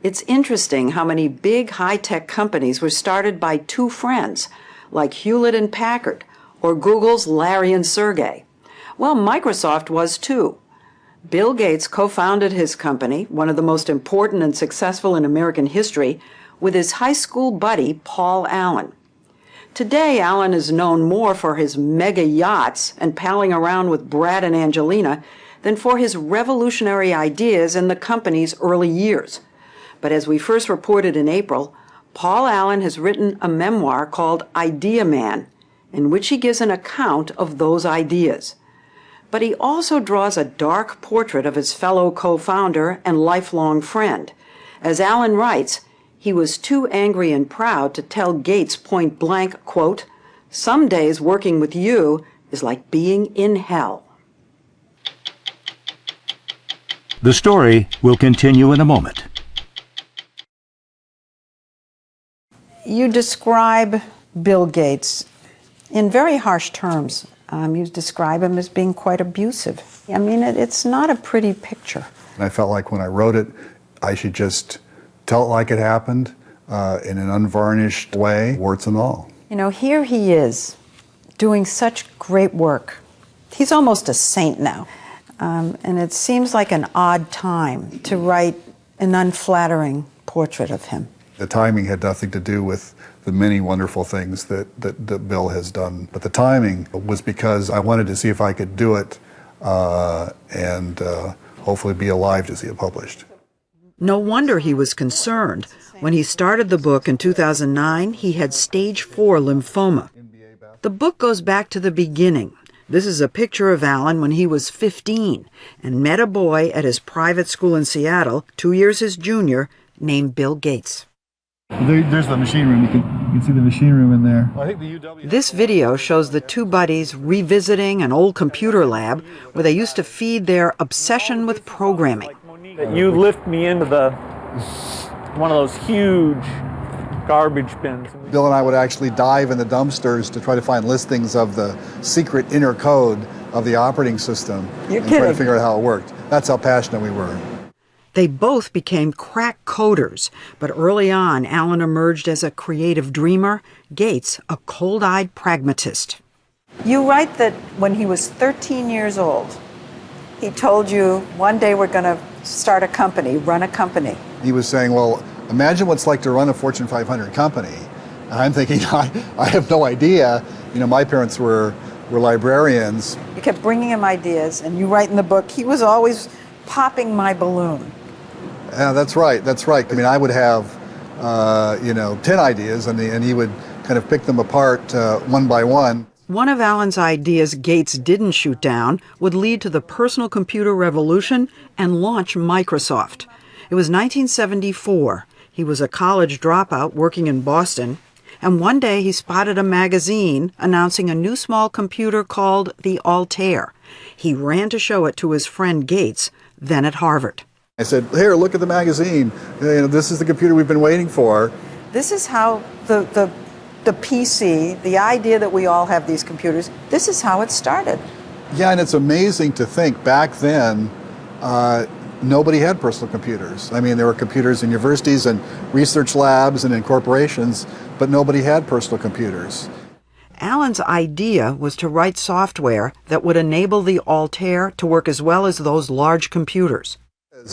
It's interesting how many big high-tech companies were started by two friends, like Hewlett and Packard, or Google's Larry and Sergey. Well, Microsoft was too. Bill Gates co-founded his company, one of the most important and successful in American history, with his high school buddy, Paul Allen. Today, Allen is known more for his mega yachts and palling around with Brad and Angelina than for his revolutionary ideas in the company's early years. But as we first reported in April, Paul Allen has written a memoir called Idea Man, in which he gives an account of those ideas. But he also draws a dark portrait of his fellow co-founder and lifelong friend. As Allen writes, he was too angry and proud to tell Gates point blank, quote, "Some days working with you is like being in hell." The story will continue in a moment. You describe Bill Gates in very harsh terms. You describe him as being quite abusive. I mean, it's not a pretty picture. I felt like when I wrote it, I should just tell it like it happened in an unvarnished way, warts and all. You know, here he is doing such great work. He's almost a saint now. And it seems like an odd time to write an unflattering portrait of him. The timing had nothing to do with the many wonderful things that Bill has done. But the timing was because I wanted to see if I could do it and hopefully be alive to see it published. No wonder he was concerned. When he started the book in 2009, he had stage 4 lymphoma. The book goes back to the beginning. This is a picture of Allen when he was 15 and met a boy at his private school in Seattle, 2 years his junior, named Bill Gates. There's the machine room. You can see the machine room in there. This video shows the two buddies revisiting an old computer lab where they used to feed their obsession with programming. You lift me into one of those huge garbage bins. Bill and I would actually dive in the dumpsters to try to find listings of the secret inner code of the operating system and try to figure out how it worked. That's how passionate we were. They both became crack coders, but early on, Allen emerged as a creative dreamer, Gates a cold-eyed pragmatist. You write that when he was 13 years old, he told you, one day we're going to start a company, run a company. He was saying, well, imagine what it's like to run a Fortune 500 company. And I'm thinking, I have no idea. You know, my parents were librarians. You kept bringing him ideas, and you write in the book, he was always popping my balloon. Yeah, that's right. I mean, I would have, 10 ideas, and he would kind of pick them apart one by one. One of Allen's ideas Gates didn't shoot down would lead to the personal computer revolution and launch Microsoft. It was 1974. He was a college dropout working in Boston, and one day he spotted a magazine announcing a new small computer called the Altair. He ran to show it to his friend Gates, then at Harvard. I said, here, look at the magazine. This is the computer we've been waiting for. This is how the PC, the idea that we all have these computers, this is how it started. Yeah, and it's amazing to think back then, nobody had personal computers. I mean, there were computers in universities and research labs and in corporations, but nobody had personal computers. Allen's idea was to write software that would enable the Altair to work as well as those large computers.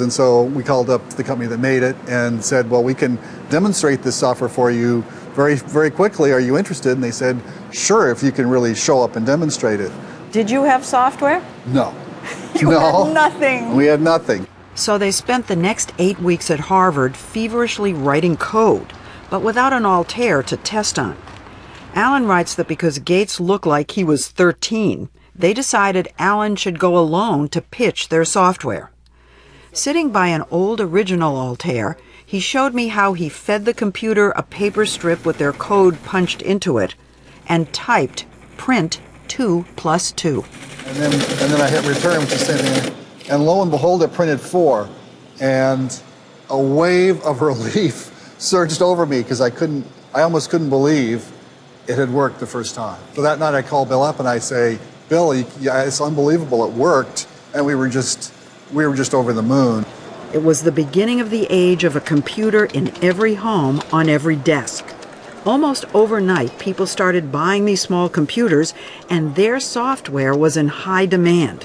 And so we called up the company that made it and said, well, we can demonstrate this software for you very, very quickly. Are you interested? And they said, sure, if you can really show up and demonstrate it. Did you have software? No. You had nothing. We had nothing. So they spent the next 8 weeks at Harvard feverishly writing code, but without an Altair to test on. Allen writes that because Gates looked like he was 13, they decided Allen should go alone to pitch their software. Sitting by an old original Altair, he showed me how he fed the computer a paper strip with their code punched into it and typed print 2 + 2. And then I hit return, which is the same thing. And lo and behold, it printed 4. And a wave of relief surged over me because I almost couldn't believe it had worked the first time. So that night I called Bill up and I say, Bill, yeah, it's unbelievable, it worked. And we were just over the moon. It was the beginning of the age of a computer in every home, on every desk. Almost overnight, people started buying these small computers, and their software was in high demand.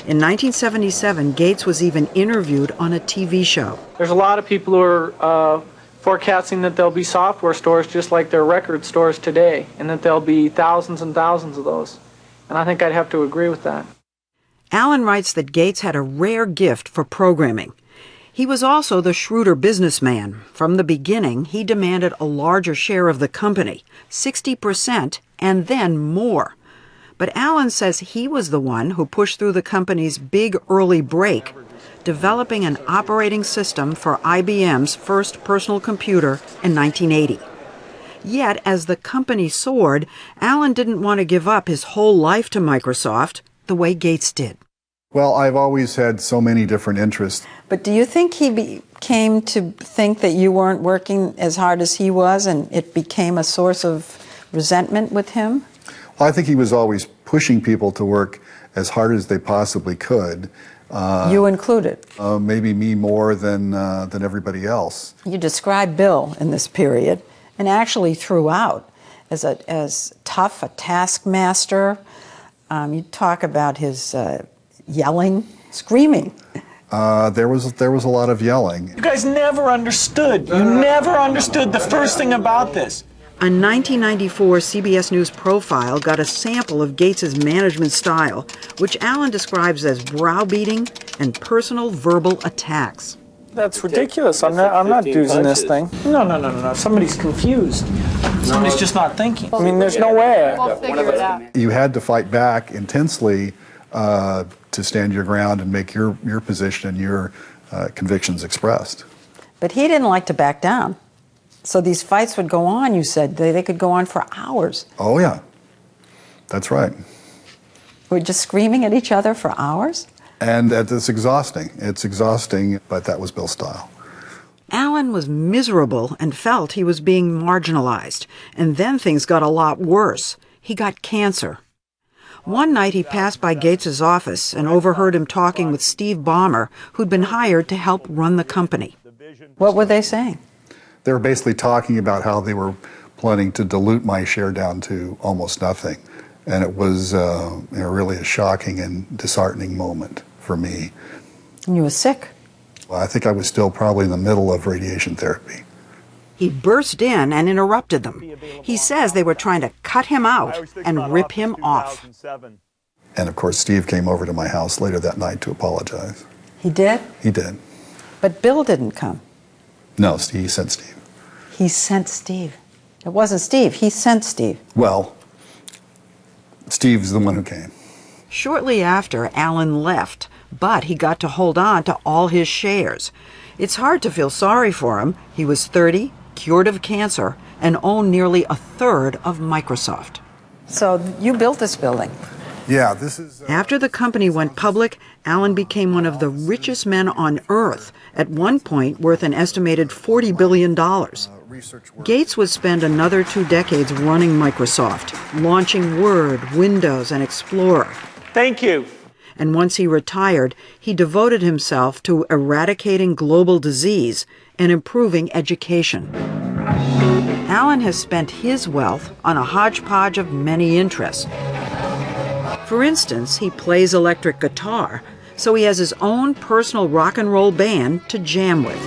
In 1977, Gates was even interviewed on a TV show. There's a lot of people who are forecasting that there'll be software stores just like there are record stores today, and that there'll be thousands and thousands of those. And I think I'd have to agree with that. Allen writes that Gates had a rare gift for programming. He was also the shrewder businessman. From the beginning, he demanded a larger share of the company, 60%, and then more. But Allen says he was the one who pushed through the company's big early break, developing an operating system for IBM's first personal computer in 1980. Yet, as the company soared, Allen didn't want to give up his whole life to Microsoft the way Gates did. Well, I've always had so many different interests. But do you think he came to think that you weren't working as hard as he was, and it became a source of resentment with him? Well, I think he was always pushing people to work as hard as they possibly could. You included. Maybe me more than everybody else. You describe Bill in this period, and actually throughout, as tough, a taskmaster. You talk about his yelling, screaming. There was a lot of yelling. You guys never understood. You never understood the first thing about this. A 1994 CBS News profile got a sample of Gates's management style, which Allen describes as browbeating and personal verbal attacks. That's ridiculous. I'm not using this thing. No. Somebody's confused. Somebody's just not thinking. I mean, there's no way. We'll figure it out. You had to fight back intensely to stand your ground and make your position and your convictions expressed. But he didn't like to back down. So these fights would go on, you said. They could go on for hours. Oh, yeah. That's right. We're just screaming at each other for hours? And it's exhausting. It's exhausting, but that was Bill's style. Allen was miserable and felt he was being marginalized. And then things got a lot worse. He got cancer. One night he passed by Gates's office and overheard him talking with Steve Ballmer, who'd been hired to help run the company. What were they saying? They were basically talking about how they were planning to dilute my share down to almost nothing. And it was really a shocking and disheartening moment for me. And you were sick. Well, I think I was still probably in the middle of radiation therapy. He burst in and interrupted them. He says they were trying to cut him out and rip him off. And of course, Steve came over to my house later that night to apologize. He did? He did. But Bill didn't come. No, he sent Steve. He sent Steve. It wasn't Steve. He sent Steve. Well, Steve's the one who came. Shortly after, Allen left, but he got to hold on to all his shares. It's hard to feel sorry for him. He was 30, cured of cancer, and owned nearly a third of Microsoft. So you built this building. Yeah, this is... After the company went public, Allen became one of the richest men on Earth, at one point worth an estimated $40 billion. Gates would spend another 2 decades running Microsoft, launching Word, Windows, and Explorer. Thank you. And once he retired, he devoted himself to eradicating global disease and improving education. Allen has spent his wealth on a hodgepodge of many interests. For instance, he plays electric guitar, so he has his own personal rock and roll band to jam with.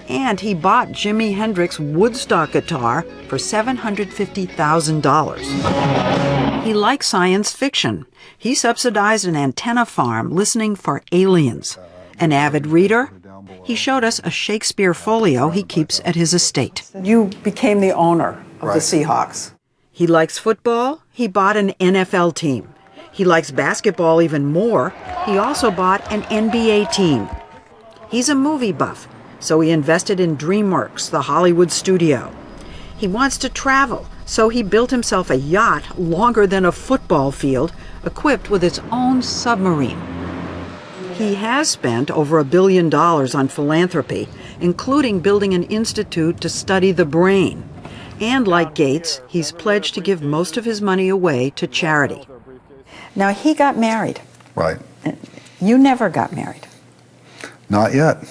And he bought Jimi Hendrix's Woodstock guitar for $750,000. He likes science fiction. He subsidized an antenna farm listening for aliens. An avid reader, he showed us a Shakespeare folio he keeps at his estate. You became the owner of the Seahawks. He likes football. He bought an NFL team. He likes basketball even more. He also bought an NBA team. He's a movie buff, so he invested in DreamWorks, the Hollywood studio. He wants to travel, so he built himself a yacht longer than a football field, equipped with its own submarine. He has spent over $1 billion on philanthropy, including building an institute to study the brain. And like Gates, he's pledged to give most of his money away to charity. Now, he got married. Right. You never got married. Not yet.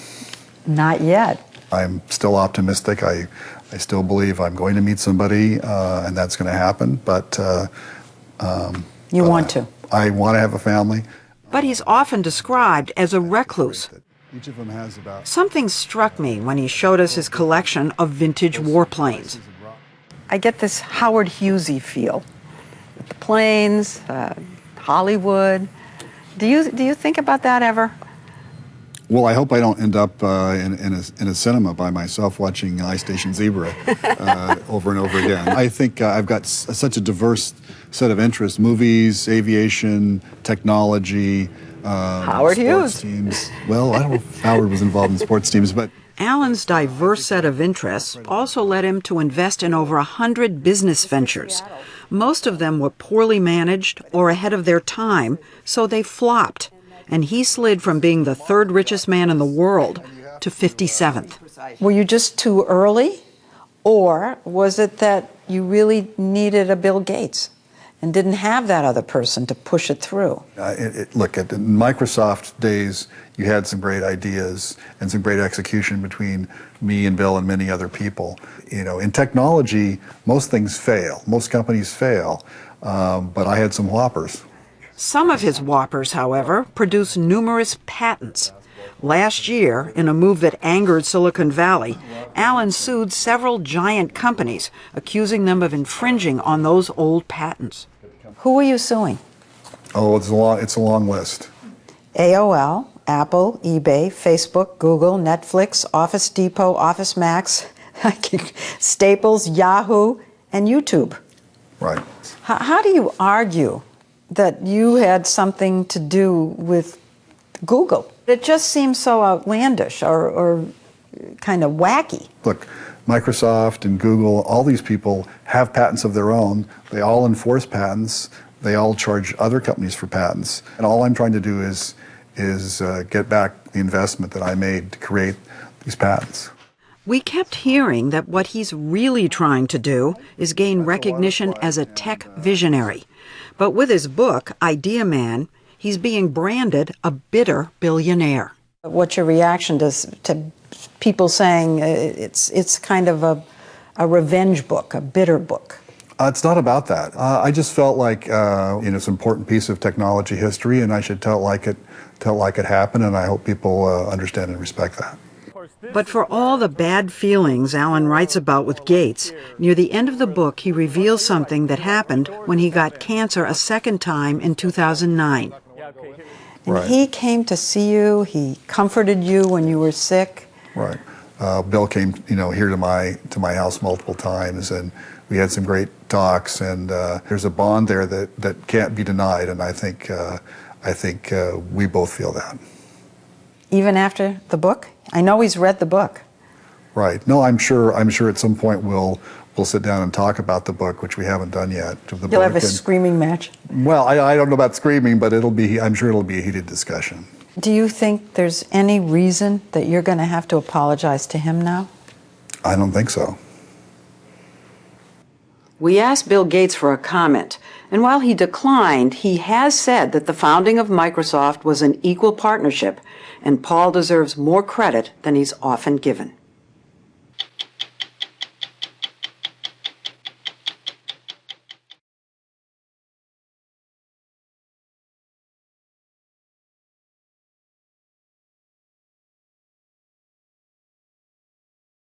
Not yet. I'm still optimistic. I still believe I'm going to meet somebody, and that's going to happen. But You want to. I want to have a family. But he's often described as a recluse. Each of them has about. Something struck me when he showed us his collection of vintage warplanes. I get this Howard Hughesy feel with the planes, Hollywood. Do you think about that ever? Well, I hope I don't end up in a cinema by myself watching I Station Zebra over and over again. I think I've got such a diverse set of interests: movies, aviation, technology. Howard Hughes. Teams. Well, I don't know if Howard was involved in sports teams, but Alan's diverse set of interests also led him to invest in over 100 business ventures. Most of them were poorly managed or ahead of their time, so they flopped. And he slid from being the third richest man in the world to 57th. Were you just too early? Or was it that you really needed a Bill Gates and didn't have that other person to push it through? Look, at the Microsoft days, you had some great ideas and some great execution between me and Bill and many other people. You know, in technology, most things fail. Most companies fail. But I had some whoppers. Some of his whoppers, however, produced numerous patents. Last year, in a move that angered Silicon Valley, Alan sued several giant companies, accusing them of infringing on those old patents. Who were you suing? Oh, it's a long list. AOL, Apple, eBay, Facebook, Google, Netflix, Office Depot, Office Max, Staples, Yahoo, and YouTube. Right. How do you argue that you had something to do with Google? It just seems so outlandish or kind of wacky. Look, Microsoft and Google, all these people have patents of their own. They all enforce patents. They all charge other companies for patents. And all I'm trying to do is get back the investment that I made to create these patents. We kept hearing that what he's really trying to do is gain recognition as a tech visionary. But with his book, Idea Man, he's being branded a bitter billionaire. What's your reaction to people saying it's kind of a revenge book, a bitter book? It's not about that. I just felt like it's an important piece of technology history, and I should tell it like it happened, and I hope people understand and respect that. But for all the bad feelings Alan writes about with Gates, near the end of the book he reveals something that happened when he got cancer a second time in 2009. And Right. he came to see you, he comforted you when you were sick. Right. Bill came, here to my house multiple times, and we had some great talks. And there's a bond there that can't be denied, and I think we both feel that. Even after the book? I know he's read the book. Right. No, I'm sure at some point we'll sit down and talk about the book, which we haven't done yet. You'll have a screaming match. Well, I don't know about screaming, but I'm sure it'll be a heated discussion. Do you think there's any reason that you're going to have to apologize to him now? I don't think so. We asked Bill Gates for a comment, and while he declined, he has said that the founding of Microsoft was an equal partnership, and Paul deserves more credit than he's often given.